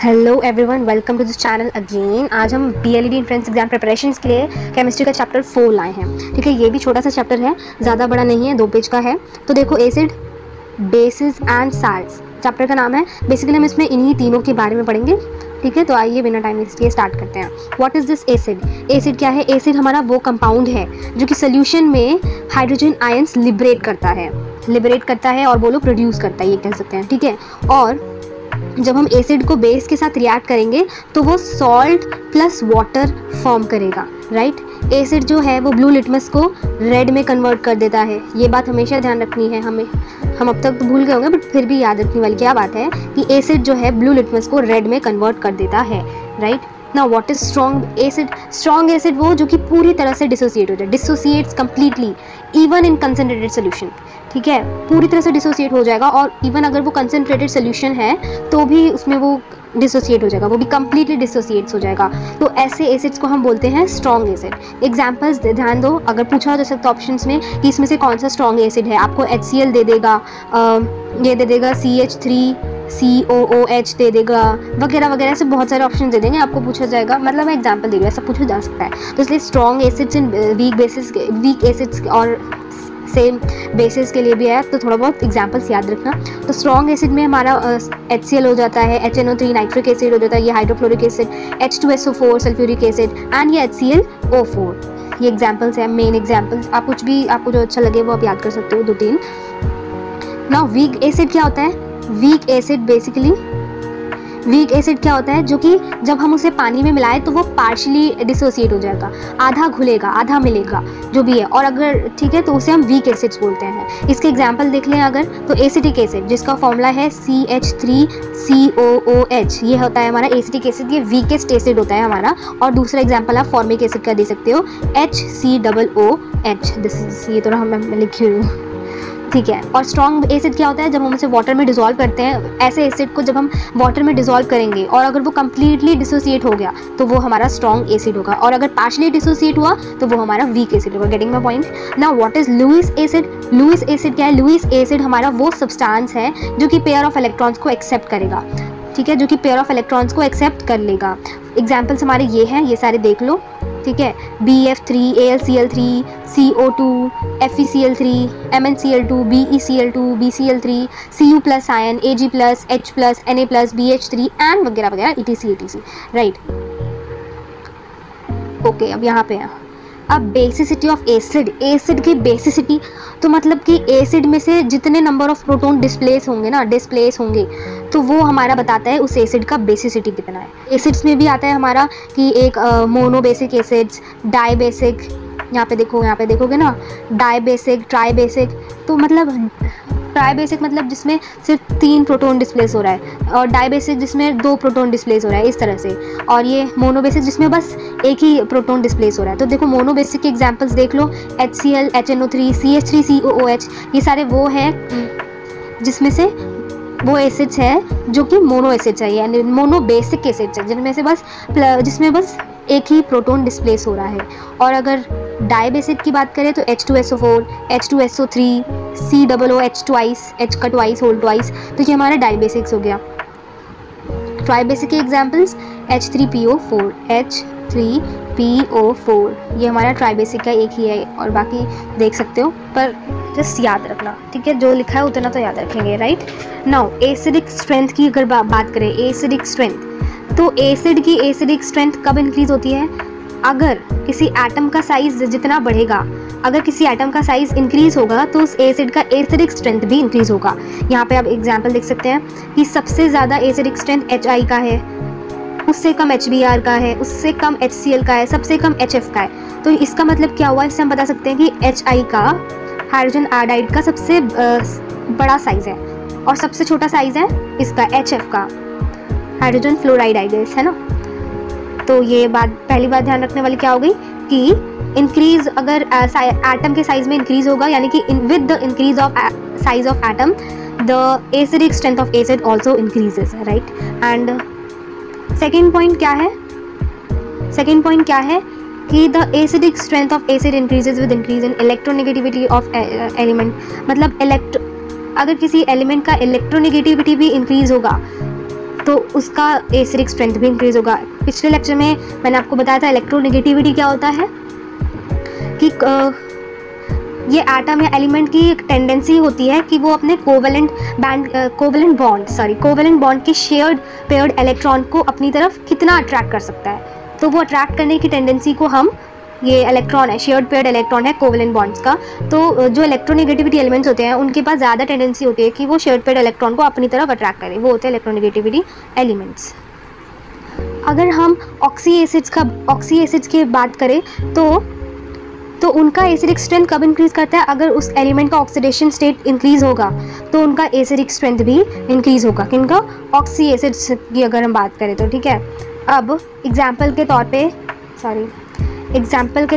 Hello everyone, welcome to this channel again. आज हम BLED entrance exam preparations के लिए केमिस्ट्री का चैप्टर 4 लाए हैं। ठीक है, ये भी छोटा सा चैप्टर है, ज़्यादा बड़ा नहीं है, 2 पेज का है। तो देखो, acid, basis and salts chapter का नाम है। बेसिकली हम इसमें इन्हीं तीनों के बारे में पढ़ेंगे। ठीक है, तो आइए बिना टाइम वेस्ट किए स्टार्ट करते हैं। What is this acid? Acid क्या है? एसिड हमारा वो कंपाउंड है जो कि सोल्यूशन में हाइड्रोजन आयंस लिबरेट करता है और वो लोग प्रोड्यूस करता है, ये कह सकते हैं। ठीक है, और जब हम एसिड को बेस के साथ रिएक्ट करेंगे तो वो सॉल्ट प्लस वाटर फॉर्म करेगा, राइट। एसिड जो है वो ब्लू लिटमस को रेड में कन्वर्ट कर देता है। ये बात हमेशा ध्यान रखनी है हमें। हम अब तक तो भूल गए होंगे, बट फिर भी याद रखने वाली क्या बात है कि एसिड जो है ब्लू लिटमस को रेड में कन्वर्ट कर देता है, right. Now what is strong acid? Strong acid वो जो कि पूरी तरह से डिसोसिएट हो जाए, dissociates completely even in concentrated solution. ठीक है, पूरी तरह से डिसोसिएट हो जाएगा, और इवन अगर वो कंसनट्रेटेड सोल्यूशन है तो भी उसमें वो डिसोसिएट हो जाएगा, वो भी कंप्लीटली डिसोसिएट्स हो जाएगा। तो ऐसे एसिड्स को हम बोलते हैं स्ट्रॉन्ग एसिड। एग्जांपल्स ध्यान दो, अगर पूछा जा सकता है ऑप्शंस में कि इसमें से कौन सा स्ट्रॉन्ग एसिड है, आपको HCl दे देगा, ये दे देगा CH3COOH दे देगा, वगैरह वगैरह, ऐसे बहुत सारे ऑप्शन दे देंगे, आपको पूछा जाएगा। मतलब मैं एग्जांपल दे रही हूँ, ऐसा पूछा जा सकता है। तो इसलिए स्ट्रॉन्ग एसिड्स इन वीक एसिड्स और सेम बेसिस के लिए भी है, तो थोड़ा बहुत एग्जांपल्स याद रखना। तो स्ट्रॉन्ग एसिड में हमारा HCl हो जाता है, HNO3 नाइट्रिक एसिड हो जाता है, ये hydrochloric acid, H2SO4 sulphuric acid and ये HClO4। ये एग्जांपल्स हैं, मेन एग्जांपल्स। आप कुछ भी, आपको जो अच्छा लगे वो आप याद कर सकते हो, 2-3। नाउ वीक एसिड क्या होता है? वीक एसिड क्या होता है? जो कि जब हम उसे पानी में मिलाएं तो वो पार्शियली डिसोसिएट हो जाएगा, आधा घुलेगा आधा मिलेगा, जो भी है। और अगर ठीक है तो उसे हम वीक एसिड्स बोलते हैं। इसके एग्जांपल देख लें अगर, तो एसिटिक एसिड जिसका फॉर्मूला है CH3COOH, ये होता है हमारा एसिटिक एसिड, ये वीकेस्ट एसिड होता है हमारा। और दूसरा एग्जाम्पल आप फॉर्मिक एसिड का दे सकते हो, HCOOH। ये तो मैं लिखी हुई हूँ, ठीक है। और स्ट्रॉन्ग एसिड क्या होता है? जब हम उसे वाटर में डिसॉल्व करते हैं, ऐसे एसिड को जब हम वाटर में डिसॉल्व करेंगे और अगर वो कंप्लीटली डिसोसिएट हो गया तो वो हमारा स्ट्रॉन्ग एसिड होगा, और अगर पार्शियली डिसोसिएट हुआ तो वो हमारा वीक एसिड होगा। Getting my point? Now what is Lewis acid? Lewis acid क्या है? लुईस एसिड हमारा वो सब्सटेंस है जो कि पेयर ऑफ इलेक्ट्रॉन्स को एक्सेप्ट करेगा, ठीक है, जो कि पेयर ऑफ इलेक्ट्रॉन्स को एक्सेप्ट कर लेगा। एग्जाम्पल्स हमारे ये हैं, ये सारे देख लो, ठीक है। BF3, AlCl3, CO2, FeCl3, MnCl2, BeCl2, BCl3, Cu plus ion, Ag plus, H plus, Na plus, BH3 and वगैरह वगैरह, etc, राइट। ओके, अब यहाँ पे है। अब बेसिसिटी ऑफ एसिड। एसिड की बेसिसिटी तो मतलब कि एसिड में से जितने नंबर ऑफ प्रोटॉन डिस्प्लेस होंगे तो वो हमारा बताता है उस एसिड का बेसिसिटी कितना है। एसिड्स में भी आता है हमारा कि एक मोनोबेसिक एसिड्स, डाइबेसिक, यहाँ पे देखोगे ना, डाइबेसिक, ट्राइबेसिक। तो मतलब ट्राइबेसिक मतलब जिसमें सिर्फ 3 प्रोटॉन डिस्प्लेस हो रहा है, और डाइबेसिक जिसमें 2 प्रोटॉन डिस्प्लेस हो रहा है, इस तरह से। और ये मोनोबेसिक जिसमें बस एक ही प्रोटॉन डिस्प्लेस हो रहा है। तो देखो, मोनोबेसिक के एग्जांपल्स देख लो, HCl, HNO3, CH3COOH, ये सारे वो हैं जिसमें से वो एसिड्स है जो कि मोनो एसिड्स है, यानी मोनोबेसिक एसिड्स है, जिसमें बस एक ही प्रोटॉन डिस्प्लेस हो रहा है। और अगर डाइबेसिक की बात करें तो H2SO4, H2SO3, COOH twice, H का ट्वाइस, होल ट्वाइस, तो ये हमारा डाइबेसिक्स हो गया। ट्राइबेसिक के एग्जांपल्स H3PO4, ये हमारा ट्राइबेसिक का एक ही है, और बाकी देख सकते हो, पर जस्ट याद रखना, ठीक है। जो लिखा है उतना तो याद रखेंगे, राइट। नाउ एसिडिक स्ट्रेंथ की अगर बात करें, एसिडिक स्ट्रेंथ, तो एसिड की एसिडिक स्ट्रेंथ कब इंक्रीज होती है? अगर किसी एटम का साइज जितना बढ़ेगा, अगर किसी एटम का साइज इंक्रीज होगा तो उस एसिड का एसिडिक स्ट्रेंथ भी इंक्रीज होगा। यहाँ पे आप एग्जांपल देख सकते हैं कि सबसे ज़्यादा एसिडिक स्ट्रेंथ HI का है, उससे कम HBr का है, उससे कम HCl का है, सबसे कम HF का है। तो इसका मतलब क्या हुआ? इससे हम बता सकते हैं कि HI का, हाइड्रोजन आयोडाइड का सबसे बड़ा साइज है, और सबसे छोटा साइज है इसका HF का, हाइड्रोजन फ्लोराइड आइडेस, है ना। तो ये बात, पहली बात ध्यान रखने वाली क्या हो गई कि इंक्रीज अगर एटम के साइज में इंक्रीज होगा, यानी कि with the increase of size of atom the acidic strength of acid also increases, right. And second point क्या है कि the acidic strength of acid increases with increase in electronegativity of element. मतलब अगर किसी element का electronegativity भी increase होगा तो उसका एसिडिक स्ट्रेंथ भी इंक्रीज होगा। पिछले लेक्चर में मैंने आपको बताया था इलेक्ट्रोनेगेटिविटी क्या होता है, कि ये एटम या एलिमेंट की एक टेंडेंसी होती है कि वो अपने कोवेलेंट बॉन्ड के शेयर्ड पेयर्ड इलेक्ट्रॉन को अपनी तरफ कितना अट्रैक्ट कर सकता है। तो वो अट्रैक्ट करने की टेंडेंसी को हम, ये इलेक्ट्रॉन है, शेयर्ड पेयर्ड इलेक्ट्रॉन है कोवेलेंट बॉन्ड्स का, तो जो इलेक्ट्रोनेगेटिविटी एलिमेंट्स होते हैं उनके पास ज़्यादा टेंडेंसी होती है कि वो शेयर्ड पेयर्ड इलेक्ट्रॉन को अपनी तरफ अट्रैक्ट करें, वो होते हैं इलेक्ट्रोनेगेटिविटी एलिमेंट्स। अगर हम ऑक्सी एसिड्स की बात करें तो उनका एसिडिक स्ट्रेंथ कब इंक्रीज करता है, अगर उस एलिमेंट का ऑक्सीडेशन स्टेट इंक्रीज होगा तो उनका एसिडिक स्ट्रेंथ भी इंक्रीज होगा। किनका? ऑक्सी एसिड्स की अगर हम बात करें तो, ठीक है। अब एग्जाम्पल के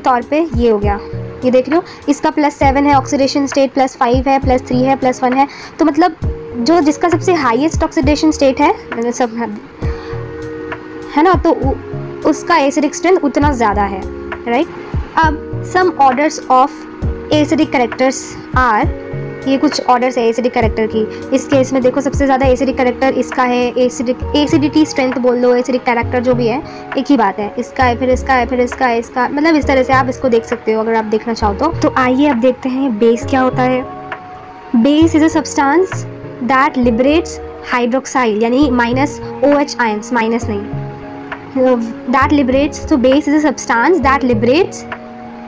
तौर पे ये हो गया, ये देख रहे हो, इसका +7 है ऑक्सीडेशन स्टेट, +5 है, +3 है, +1 है, तो मतलब जो जिसका सबसे हाईएस्ट ऑक्सीडेशन स्टेट है, सब है ना, तो उसका एसिडिक स्ट्रेंथ उतना ज़्यादा है, राइट। अब some orders of acidic characters are, ये कुछ ऑर्डर्स है एसिडिक कैरेक्टर की। इस केस में देखो सबसे ज़्यादा एसिडिक कैरेक्टर इसका है, एसिडिटी स्ट्रेंथ बोल दो, एसिडिक कैरेक्टर जो भी है एक ही बात है, इसका है, फिर इसका है, फिर इसका है, इसका, मतलब इस तरह से आप इसको देख सकते हो अगर आप देखना चाहो तो आइए अब देखते हैं बेस क्या होता है। Base is a substance that liberates hydroxyl, यानी -OH आयंस, माइनस नहीं, दैट लिबरेट्स, तो base is a substance that liberates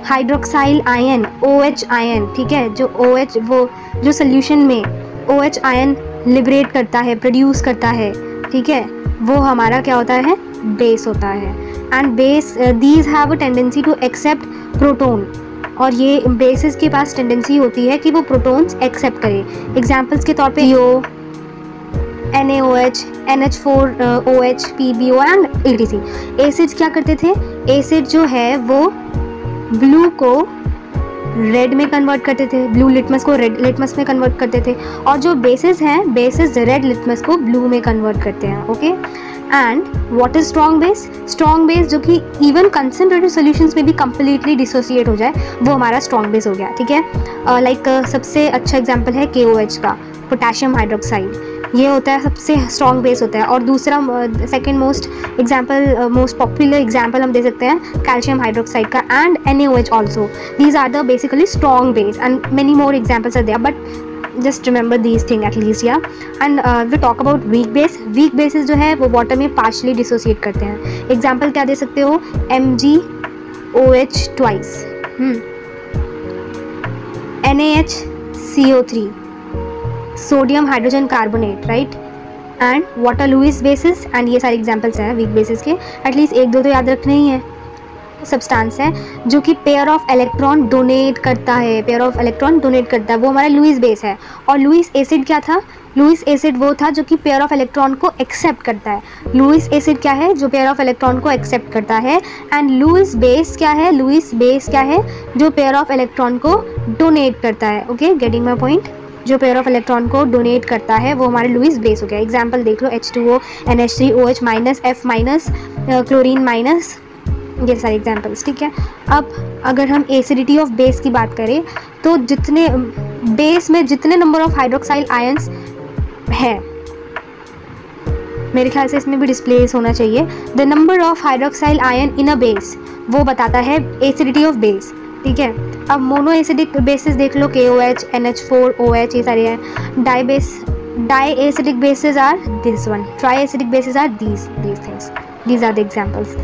hydroxyl ion, OH ion, ठीक है, जो OH, वो जो सोल्यूशन में OH आयन लिबरेट करता है, प्रोड्यूस करता है, ठीक है, वो हमारा क्या होता है, बेस होता है। And base these have a tendency to accept proton, और ये बेसिस के पास टेंडेंसी होती है कि वो प्रोटोन्स एक्सेप्ट करे। एग्जाम्पल्स के तौर पे CO, NaOH, NH4OH, PbO and etc। Acids क्या करते थे, एसिड जो है वो ब्लू को रेड में कन्वर्ट करते थे, ब्लू लिटमस को रेड लिटमस में कन्वर्ट करते थे, और जो बेसिस हैं, बेसिस रेड लिटमस को ब्लू में कन्वर्ट करते हैं, okay. And what is strong base? Strong base जो कि इवन कंसनट्रेटेड सॉल्यूशंस में भी कंप्लीटली डिसोसिएट हो जाए, वो हमारा स्ट्रॉन्ग बेस हो गया, ठीक है। लाइक सबसे अच्छा एग्जांपल है KOH का, पोटेशियम हाइड्रोक्साइड, ये होता है सबसे स्ट्रॉन्ग बेस होता है। और दूसरा सेकंड मोस्ट पॉपुलर एग्जांपल हम दे सकते हैं कैल्शियम हाइड्रोक्साइड का, and NaOH also. These are the basically strong base and many more examples are there, but just remember these things at least, yeah. And we talk about weak base. weak bases जो है वो water में partially dissociate करते हैं। Example क्या दे सकते हो, MgOH twice, NaHCO3, sodium hydrogen carbonate, right, and water Lewis bases, and ये सारे एग्जाम्पल्स हैं वीक बेसिस के। एटलीस्ट 1-2 तो याद रखने ही है। सब्सटेंस है जो कि पेयर ऑफ इलेक्ट्रॉन डोनेट करता है, वो हमारा लुइस बेस है। और लुइस एसिड क्या था, लुइस एसिड वो था जो कि पेयर ऑफ इलेक्ट्रॉन को एक्सेप्ट करता है। लुइस एसिड क्या है, जो पेयर ऑफ इलेक्ट्रॉन को एक्सेप्ट करता है। एंड लुइस बेस क्या है, जो पेयर ऑफ इलेक्ट्रॉन को डोनेट करता है, ओके, गेटिंग माय पॉइंट। जो पेयर ऑफ इलेक्ट्रॉन को डोनेट करता है वो हमारे लुइस बेस हो गया। एग्जाम्पल देख लो, H2O, NH3OH minus, F minus, chlorine minus, ये सारे एग्जाम्पल्स, ठीक है। अब अगर हम एसिडिटी ऑफ बेस की बात करें तो जितने बेस में जितने नंबर ऑफ हाइड्रोक्साइल आयंस है, मेरे ख्याल से इसमें भी डिस्प्लेस होना चाहिए, the number of hydroxyl ion in a base, वो बताता है एसिडिटी ऑफ बेस, ठीक है। अब मोनो एसिडिक बेसिस देख लो, KOH, NH4OH, ये सारे हैं। Di acidic bases are this one, tri acidic bases are these things, these are the examples,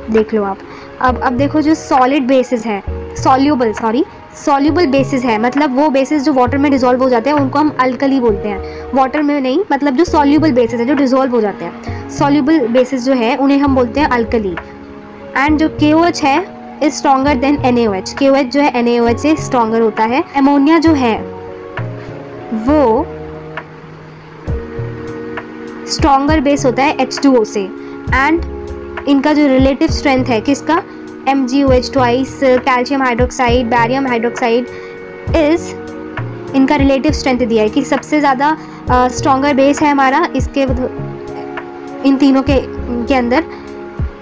देख लो आप। अब देखो जो सॉलिड बेसिस है, सॉल्यूबल बेसिस है, मतलब वो बेसिस जो वाटर में डिसॉल्व हो जाते हैं उनको हम अल्कली बोलते हैं। वाटर में नहीं, मतलब जो सॉल्यूबल बेसिस है, जो डिसॉल्व हो जाते हैं, सॉल्यूबल बेसिस जो है उन्हें हम बोलते हैं अल्कली। एंड जो KOH है is stronger than NaOH, KOH जो है NaOH से स्ट्रॉन्गर होता है। अमोनिया जो है वो स्ट्रॉन्गर बेस होता है H2O से। एंड इनका जो रिलेटिव स्ट्रेंथ है किसका, MgOH twice, calcium hydroxide, barium hydroxide is, इनका रिलेटिव स्ट्रेंथ दिया है कि सबसे ज़्यादा स्ट्रॉन्गर बेस है हमारा इसके, इन तीनों के अंदर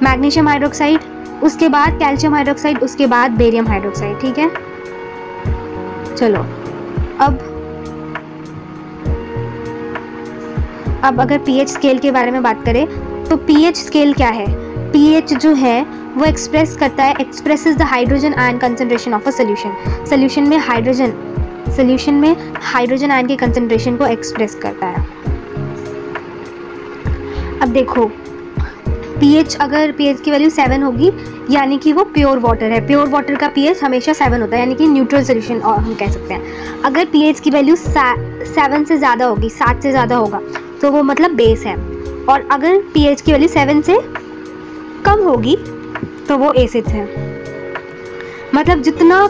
मैग्नीशियम हाइड्रोक्साइड, उसके बाद कैल्शियम हाइड्रोक्साइड, उसके बाद बेरियम हाइड्रोक्साइड, ठीक है। अब अगर पीएच स्केल के बारे में बात करें तो पीएच स्केल क्या है? पीएच जो है वो expresses the hydrogen ion concentration of a solution. Solution में हाइड्रोजन आयन के कंसंट्रेशन को एक्सप्रेस करता है। अब देखो अगर पीएच की वैल्यू 7 होगी यानी कि वो प्योर वाटर है। प्योर वाटर का पीएच हमेशा 7 होता है, यानी कि न्यूट्रल सोल्यूशन और हम कह सकते हैं। अगर पीएच की वैल्यू 7 से ज़्यादा होगी, 7 से ज़्यादा होगा तो वो मतलब बेस है, और अगर पीएच की वैल्यू 7 से कम होगी तो वो एसिड है। मतलब जितना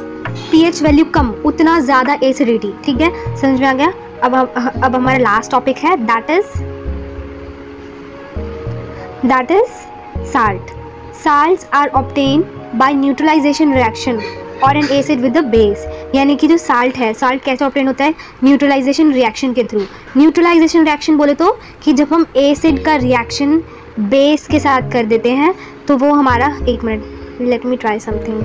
पीएच वैल्यू कम उतना ज़्यादा एसिडिटी। ठीक है, समझ में आ गया? अब हमारा लास्ट टॉपिक है, that is salt. Salts are obtained by neutralization reaction or an acid with the base। यानी कि जो साल्ट है, साल्ट कैसे ऑब्टेन होता है? न्यूट्रलाइजेशन रिएक्शन के थ्रू। न्यूट्रलाइजेशन रिएक्शन बोले तो कि जब हम एसिड का रिएक्शन बेस के साथ कर देते हैं तो वो हमारा, एक minute, let me try something.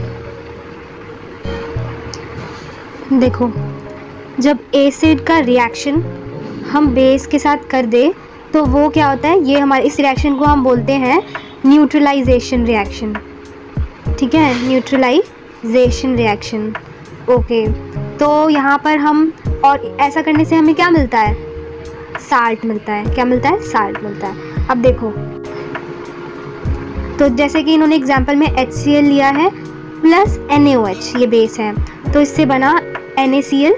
देखो, जब एसिड का रिएक्शन हम बेस के साथ कर दे तो वो क्या होता है? ये हमारे इस रिएक्शन को हम बोलते हैं न्यूट्रलाइजेशन रिएक्शन। ठीक है, न्यूट्रलाइजेशन रिएक्शन। ओके, तो यहाँ पर हम, और ऐसा करने से हमें क्या मिलता है? साल्ट मिलता है। क्या मिलता है? साल्ट मिलता है। अब देखो, तो जैसे कि इन्होंने एग्जाम्पल में HCl लिया है प्लस NaOH, ये बेस है, तो इससे बना NaCl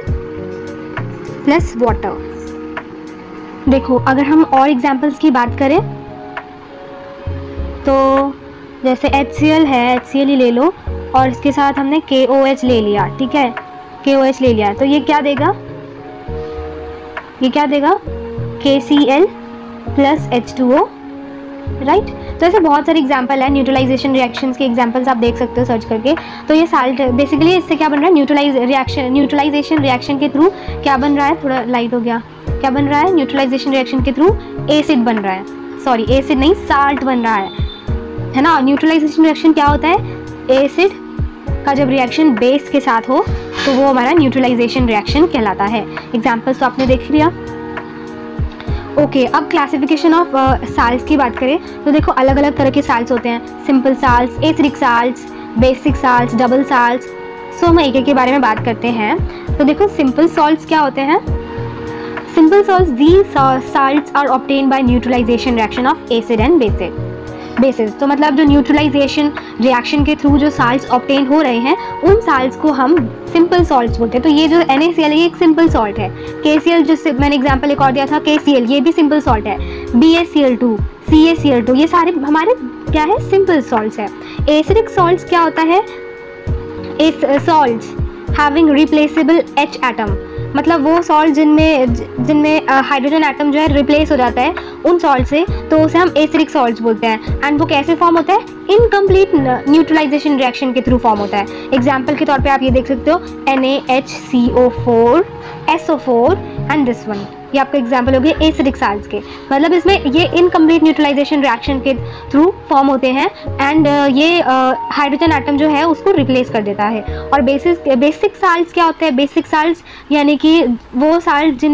प्लस वाटर। देखो, अगर हम और एग्जाम्पल्स की बात करें तो जैसे HCl है, HCl ही ले लो, और इसके साथ हमने KOH ले लिया। ठीक है, KOH ले लिया तो ये क्या देगा? KCl plus H2O, right. तो ऐसे बहुत सारे एग्जाम्पल है न्यूट्रलाइजेशन रिएक्शंस के, एग्जाम्पल्स आप देख सकते हो सर्च करके। तो ये साल्ट बेसिकली इससे क्या बन रहा है? न्यूट्रलाइजेशन रिएक्शन के थ्रू क्या बन रहा है? थोड़ा लाइट हो गया। क्या बन रहा है? न्यूट्रलाइजेशन रिएक्शन के थ्रू एसिड बन रहा है, सॉरी एसिड नहीं, साल्ट बन रहा है ना। न्यूट्रलाइजेशन रिएक्शन क्या होता है? एसिड का जब रिएक्शन बेस के साथ हो तो वो हमारा न्यूट्रलाइजेशन रिएक्शन कहलाता है। एग्जाम्पल्स तो आपने देख लिया। ओके, अब क्लासिफिकेशन ऑफ साल्ट्स की बात करें तो देखो अलग अलग तरह के साल्ट्स होते हैं। Simple salts, acidic salts, basic salts, double salts. So हम एक एक के बारे में बात करते हैं। तो देखो सिंपल सॉल्ट्स क्या होते हैं? Simple salts, these salts are obtained by neutralization reaction of acid and bases। तो मतलब जो न्यूट्रलाइजेशन रिएक्शन के थ्रू जो साल्ट्स ऑब्टेन हो रहे हैं उन साल्ट्स को हम सिंपल सॉल्ट्स बोलते हैं। तो ये जो NaCl है ये एक सिंपल सॉल्ट है। KCl जिससे मैंने एग्जांपल एक और दिया था, KCl ये भी सिंपल सॉल्ट है। BaCl2, CaCl2 ये सारे हमारे क्या है? सिंपल सॉल्ट्स है। एसिडिक सॉल्ट्स क्या होता है? Salts having replaceable H atom, मतलब वो सॉल्ट जिनमें हाइड्रोजन एटम जो है रिप्लेस हो जाता है उन सॉल्ट से, तो उसे हम एसिडिक सॉल्ट्स बोलते हैं। एंड वो कैसे फॉर्म होता है? इनकम्प्लीट न्यूट्रलाइजेशन रिएक्शन के थ्रू फॉर्म होता है। एग्जाम्पल के तौर पे आप ये देख सकते हो NaHCO4 SO4 and this one, ये आपका एग्जाम्पल हो गया एसिडिक साल्ट्स के। मतलब इसमें ये इनकम्प्लीट न्यूट्रलाइजेशन रिएक्शन के थ्रू फॉर्म होते हैं एंड ये हाइड्रोजन एटम जो है उसको रिप्लेस कर देता है। और बेसिक साल्ट्स क्या होते हैं? बेसिक साल्ट्स यानी कि वो साल्ट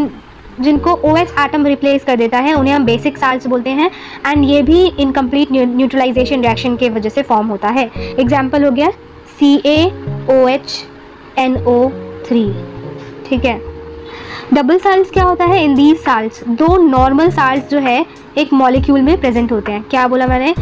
जिनको OH एटम रिप्लेस कर देता है उन्हें हम बेसिक साल्ट्स बोलते हैं। एंड ये भी इनकम्प्लीट न्यूट्रलाइजेशन रिएक्शन के वजह से फॉर्म होता है। एग्जाम्पल हो गया CaOH NO3। ठीक है, डबल साल्ट्स क्या होता है? इन दीज साल्ट्स, दो नॉर्मल साल्ट्स जो है एक मॉलिक्यूल में प्रेजेंट होते हैं। क्या बोला मैंने?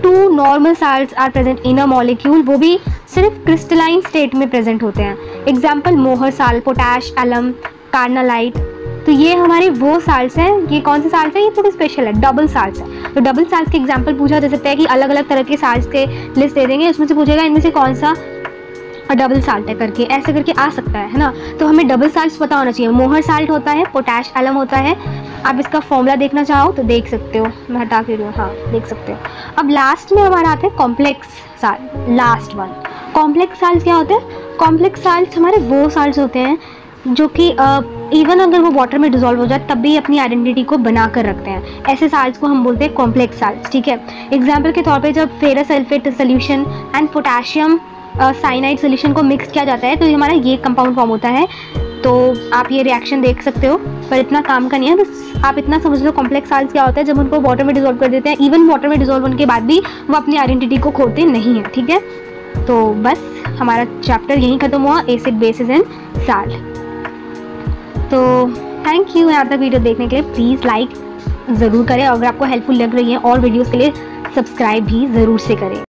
2 normal salts are present in a molecule, वो भी सिर्फ क्रिस्टलाइन स्टेट में प्रेजेंट होते हैं। एग्जाम्पल मोहर साल्ट, पोटैश, एलम, कार्नालाइट। तो ये हमारे वो साल्ट्स हैं। ये कौन से साल्ट्स हैं? ये थोड़े स्पेशल है, डबल साल्ट्स हैं। तो डबल साल्ट्स के एग्जाम्पल पूछा जा सकता है कि अलग अलग तरह के साल्ट्स के लिस्ट दे देंगे, उसमें से पूछेगा इनमें से कौन सा डबल साल्ट है करके, ऐसे करके आ सकता है ना। तो हमें डबल साल्ट्स पता होना चाहिए। मोहर साल्ट होता है, पोटैश एलम होता है। आप इसका फॉर्मूला देखना चाहो तो देख सकते हो, मैं हटा के दूँ, हाँ देख सकते हो। अब लास्ट में हमारा आता है complex salt, last one. Complex salt क्या होते हैं? कॉम्प्लेक्स साल्ट हमारे वो साल्ट होते हैं जो कि इवन अगर वो वाटर में डिजोल्व हो जाए तब भी अपनी आइडेंटिटी को बना कर रखते हैं। ऐसे साल्ट्स को हम बोलते हैं कॉम्प्लेक्स साल्ट्स। ठीक है, एग्जाम्पल के तौर पे जब ferrous sulphate solution and potassium cyanide solution को मिक्स किया जाता है तो हमारा ये कंपाउंड फॉर्म होता है तो आप ये रिएक्शन देख सकते हो, पर इतना काम का नहीं है। बस आप इतना समझ लो कॉम्प्लेक्स साल्ट्स क्या होता है जब उनको वाटर में डिजोल्व कर देते हैं। इवन वाटर में डिजोल्व होने के बाद भी वो अपनी आइडेंटिटी को खोते नहीं है, ठीक है। तो बस हमारा चैप्टर यहीं ख़त्म हुआ, एसिड बेसिस एंड साल्ट। तो थैंक यू यहाँ तक वीडियो देखने के लिए। प्लीज़ लाइक ज़रूर करें, अगर आपको हेल्पफुल लग रही है और वीडियोज़ के लिए सब्सक्राइब भी ज़रूर से करें।